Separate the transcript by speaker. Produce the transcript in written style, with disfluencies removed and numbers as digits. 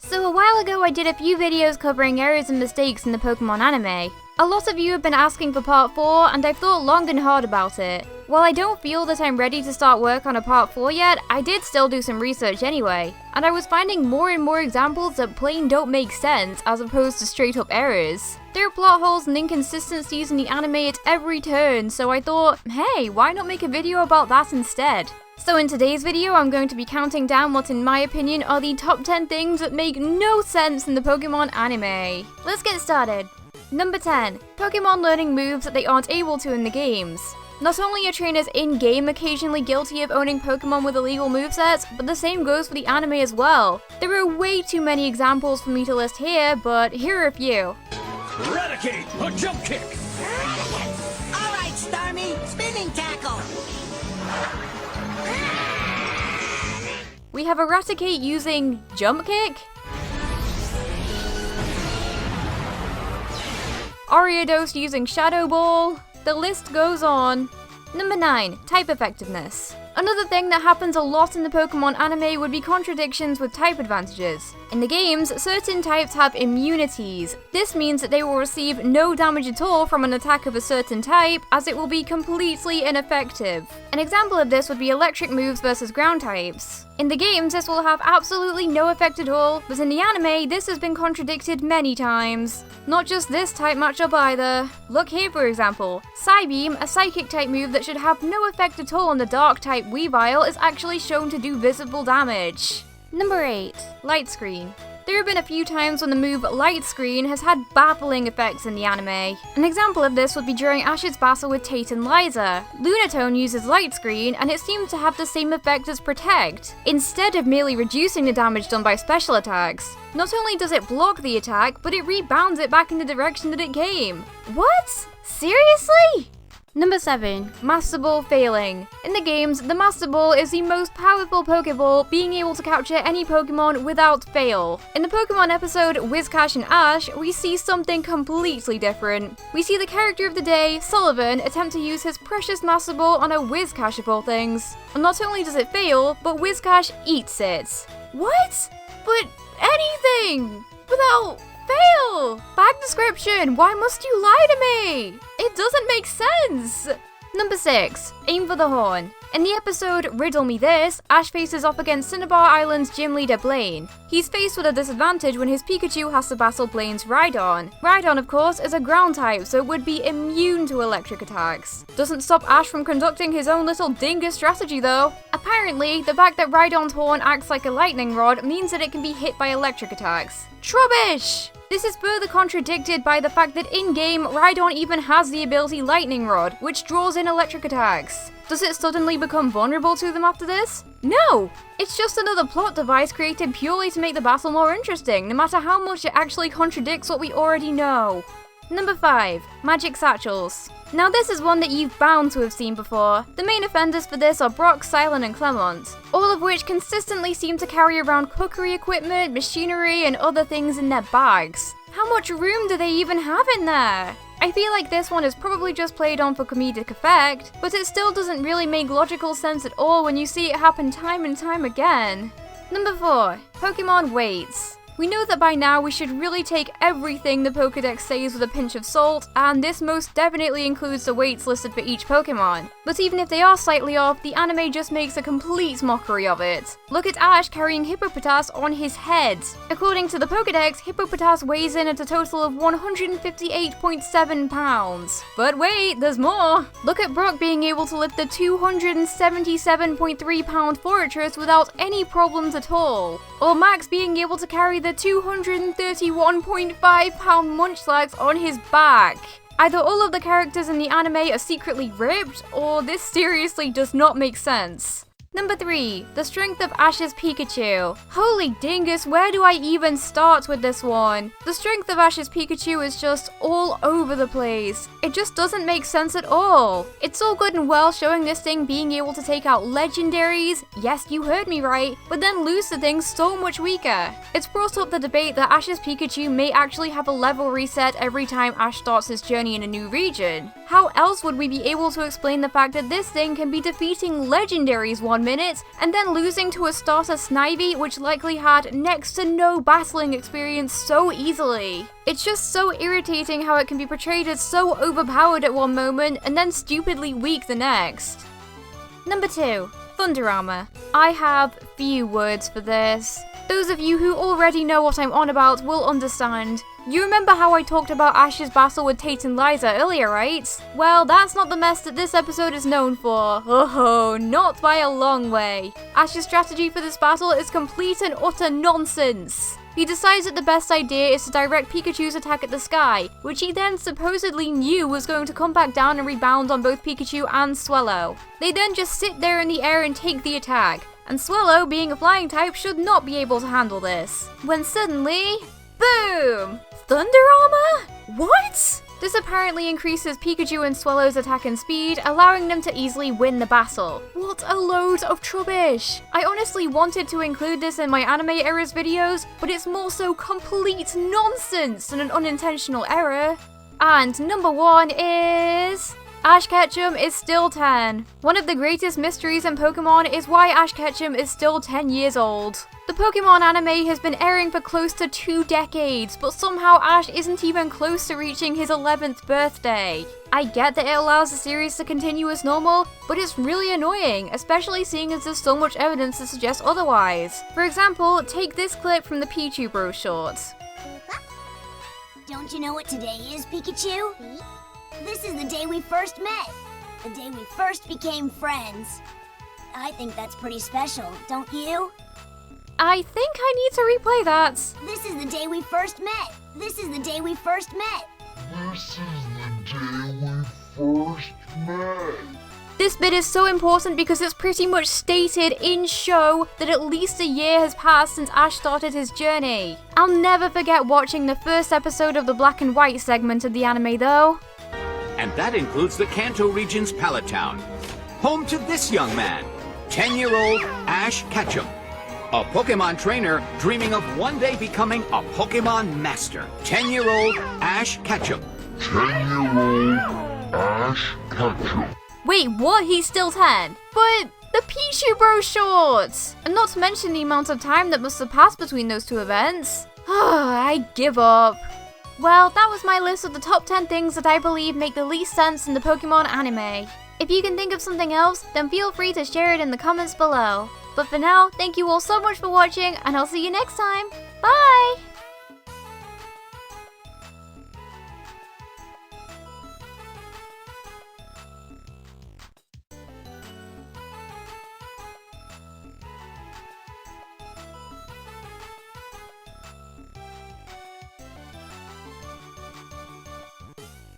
Speaker 1: So a while ago I did a few videos covering errors and mistakes in the Pokemon anime. A lot of you have been asking for part 4 and I've thought long and hard about it. While I don't feel that I'm ready to start work on a part 4 yet, I did still do some research anyway. And I was finding more and more examples that plain don't make sense as opposed to straight up errors. There are plot holes and inconsistencies in the anime at every turn, so I thought, hey, why not make a video about that instead? So in today's video, I'm going to be counting down what in my opinion are the top 10 things that make no sense in the Pokemon anime. Let's get started. Number 10. Pokemon learning moves that they aren't able to in the games. Not only are trainers in-game occasionally guilty of owning Pokemon with illegal movesets, but the same goes for the anime as well. There are way too many examples for me to list here, but here are a few.
Speaker 2: Eradicate! A jump kick!
Speaker 3: Alright, Starmie, spinning tackle!
Speaker 1: We have Eradicate using Jump Kick, Ariados using Shadow Ball, the list goes on. Number 9. Type effectiveness. Another thing that happens a lot in the Pokemon anime would be contradictions with type advantages. In the games, certain types have immunities. This means that they will receive no damage at all from an attack of a certain type, as it will be completely ineffective. An example of this would be electric moves versus ground types. In the games, this will have absolutely no effect at all, but in the anime, this has been contradicted many times. Not just this type matchup either. Look here for example. Psybeam, a psychic type move that should have no effect at all on the dark type Weavile, is actually shown to do visible damage. Number 8. Light Screen. There have been a few times when the move Light Screen has had baffling effects in the anime. An example of this would be during Ash's battle with Tate and Liza. Lunatone uses Light Screen and it seems to have the same effect as Protect, instead of merely reducing the damage done by special attacks. Not only does it block the attack, but it rebounds it back in the direction that it came. What? Seriously? Number 7. Master Ball failing. In the games, the Master Ball is the most powerful Pokeball, being able to capture any Pokemon without fail. In the Pokemon episode Whiscash and Ash, we see something completely different. We see the character of the day, Sullivan, attempt to use his precious Master Ball on a Whiscash of all things. And not only does it fail, but Whiscash eats it. What? But anything! Without fail! Bag description, why must you lie to me? It doesn't make sense! Number 6. Aim for the horn. In the episode Riddle Me This, Ash faces off against Cinnabar Island's gym leader Blaine. He's faced with a disadvantage when his Pikachu has to battle Blaine's Rhydon. Rhydon, of course, is a ground type, so it would be immune to electric attacks. Doesn't stop Ash from conducting his own little dingus strategy though. Apparently, the fact that Rhydon's horn acts like a lightning rod means that it can be hit by electric attacks. Trubbish! This is further contradicted by the fact that in-game, Rhydon even has the ability Lightning Rod, which draws in electric attacks. Does it suddenly become vulnerable to them after this? No! It's just another plot device created purely to make the battle more interesting, no matter how much it actually contradicts what we already know. Number 5. Magic Satchels. Now this is one that you've bound to have seen before. The main offenders for this are Brock, Silent and Clemont, all of which consistently seem to carry around cookery equipment, machinery and other things in their bags. How much room do they even have in there? I feel like this one is probably just played on for comedic effect, but it still doesn't really make logical sense at all when you see it happen time and time again. Number 4. Pokemon weights. We know that by now we should really take everything the Pokédex says with a pinch of salt, and this most definitely includes the weights listed for each Pokemon. But even if they are slightly off, the anime just makes a complete mockery of it. Look at Ash carrying Hippopotas on his head. According to the Pokédex, Hippopotas weighs in at a total of 158.7 pounds. But wait, there's more! Look at Brock being able to lift the 277.3 pound Fortress without any problems at all. Or Max being able to carry the 231.5 pound Munchlax on his back. Either all of the characters in the anime are secretly ripped, or this seriously does not make sense. Number 3. The strength of Ash's Pikachu. Holy dingus, where do I even start with this one? The strength of Ash's Pikachu is just all over the place. It just doesn't make sense at all. It's all good and well showing this thing being able to take out legendaries, yes you heard me right, but then lose the thing so much weaker. It's brought up the debate that Ash's Pikachu may actually have a level reset every time Ash starts his journey in a new region. How else would we be able to explain the fact that this thing can be defeating legendaries one 1 minute, and then losing to a starter Snivy which likely had next to no battling experience so easily. It's just so irritating how it can be portrayed as so overpowered at one moment and then stupidly weak the next. Number 2. Thunder Armor. I have few words for this. Those of you who already know what I'm on about will understand. You remember how I talked about Ash's battle with Tate and Liza earlier, right? Well, that's not the mess that this episode is known for. Oh, not by a long way. Ash's strategy for this battle is complete and utter nonsense. He decides that the best idea is to direct Pikachu's attack at the sky, which he then supposedly knew was going to come back down and rebound on both Pikachu and Swellow. They then just sit there in the air and take the attack, and Swellow, being a flying type, should not be able to handle this. When suddenly, boom! Thunder Armor? What? This apparently increases Pikachu and Swellow's attack and speed, allowing them to easily win the battle. What a load of rubbish! I honestly wanted to include this in my anime errors videos, but it's more so complete nonsense than an unintentional error. And number 1 is... Ash Ketchum is still 10. One of the greatest mysteries in Pokemon is why Ash Ketchum is still 10 years old. The Pokemon anime has been airing for close to 2 decades, but somehow Ash isn't even close to reaching his 11th birthday. I get that it allows the series to continue as normal, but it's really annoying, especially seeing as there's so much evidence to suggest otherwise. For example, take this clip from the Pichu Bros shorts.
Speaker 4: Don't you know what today is, Pikachu? This is the day we first met. The day we first became friends. I think that's pretty special, don't you?
Speaker 1: I think I need to replay that.
Speaker 4: This is the day we first met. This is the day we first met.
Speaker 5: This is the day we first met.
Speaker 1: This bit is so important because it's pretty much stated in show that at least a year has passed since Ash started his journey. I'll never forget watching the first episode of the Black and White segment of the anime though.
Speaker 2: And that includes the Kanto region's Pallet Town, home to this young man, 10-year-old Ash Ketchum, a Pokemon trainer dreaming of one day becoming a Pokemon master. 10-year-old Ash Ketchum.
Speaker 5: 10-year-old Ash Ketchum.
Speaker 1: Wait, what? He's still 10? But the Pichu Bros shorts! And not to mention the amount of time that must have passed between those two events. I give up. Well, that was my list of the top 10 things that I believe make the least sense in the Pokemon anime. If you can think of something else, then feel free to share it in the comments below. But for now, thank you all so much for watching, and I'll see you next time. Bye!